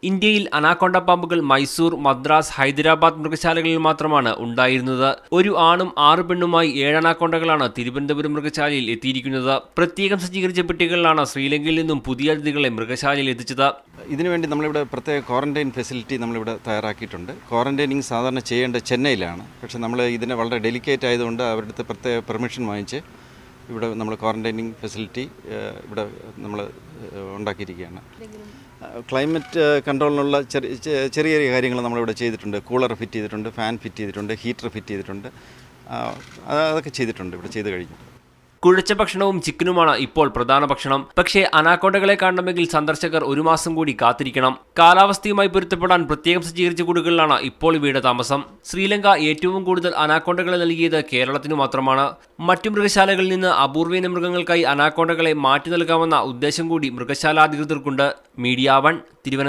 ഇന്ത്യയിൽ അനാക്കൊണ്ട പാമ്പുകൾ മൈസൂർ, മദ്രാസ്, ഹൈദരാബാദ് മൃഗശാലകളിൽ മാത്രമാണ് ഉണ്ടായിരുന്നത്. ഒരു ആണും 6 പെണ്ണുമായി 7 അനാക്കൊണ്ടകളാണ് തിരുവനന്തപുരം മൃഗശാലയിൽ എത്തിയിരിക്കുന്നത്. പ്രത്യേകം സജ്ജീകരിച്ച പെട്ടികളിലാണ് ശ്രീലങ്കയിൽ നിന്നും പുതിയ അതിഥികളെ മൃഗശാലയിൽ എത്തിച്ചത്. ഇതിനുവേണ്ടി നമ്മളിവിടെ പ്രത്യേക ക്വാറന്റൈൻ ഫെസിലിറ്റി നമ്മളിവിടെ തയ്യാറാക്കിയിട്ടുണ്ട്. ക്വാറന്റൈനിങ് സാധാരണ ചെയ്യേണ്ട ചെന്നൈയിലാണ്. പക്ഷേ നമ്മൾ ഇതിനെ വളരെ ഡെലിക്കേറ്റ് ആയതുകൊണ്ട് അവരുടെ അടുത്ത് പ്രത്യേക പെർമിഷൻ വാങ്ങിച്ച് ഇവിടെ നമ്മൾ ക്വാറന്റൈനിങ് ഫെസിലിറ്റി ഇവിടെ നമ്മൾ ഉണ്ടാക്കിയിരിക്കുകയാണ്. ക്ലൈമറ്റ് കൺട്രോളിനുള്ള ചെറിയ ചെറിയ കാര്യങ്ങൾ നമ്മളിവിടെ ചെയ്തിട്ടുണ്ട്. കൂളർ ഫിറ്റ് ചെയ്തിട്ടുണ്ട്, ഫാൻ ഫിറ്റ് ചെയ്തിട്ടുണ്ട്, ഹീറ്റർ ഫിറ്റ് ചെയ്തിട്ടുണ്ട്. അതൊക്കെ ചെയ്തിട്ടുണ്ട്, ഇവിടെ ചെയ്ത് കഴിഞ്ഞു. കുഴച്ച ഭക്ഷണവും ചിക്കനുമാണ് ഇപ്പോൾ പ്രധാന ഭക്ഷണം. പക്ഷേ അനാക്കൊണ്ടകളെ കാണണമെങ്കിൽ സന്ദർശകർ 1 മാസം കൂടി കാത്തിരിക്കണം. കാലാവസ്ഥയുമായി പൊരുത്തപ്പെടാൻ പ്രത്യേകം സജ്ജീകരിച്ച കൂടുകളിലാണ് ഇപ്പോൾ ഇവയുടെ താമസം. ശ്രീലങ്ക ഏറ്റവും കൂടുതൽ അനാക്കൊണ്ടകളെ നൽകിയത് കേരളത്തിനു മാത്രമാണ്. മറ്റു മൃഗശാലകളിൽ നിന്ന് അപൂർവീന മൃഗങ്ങൾക്കായി അനാക്കൊണ്ടകളെ മാറ്റി നൽകാമെന്ന ഉദ്ദേശം കൂടി മൃഗശാല അധികൃതർക്കുണ്ട്. മീഡിയ 1 തിരുവനന്തപുരം.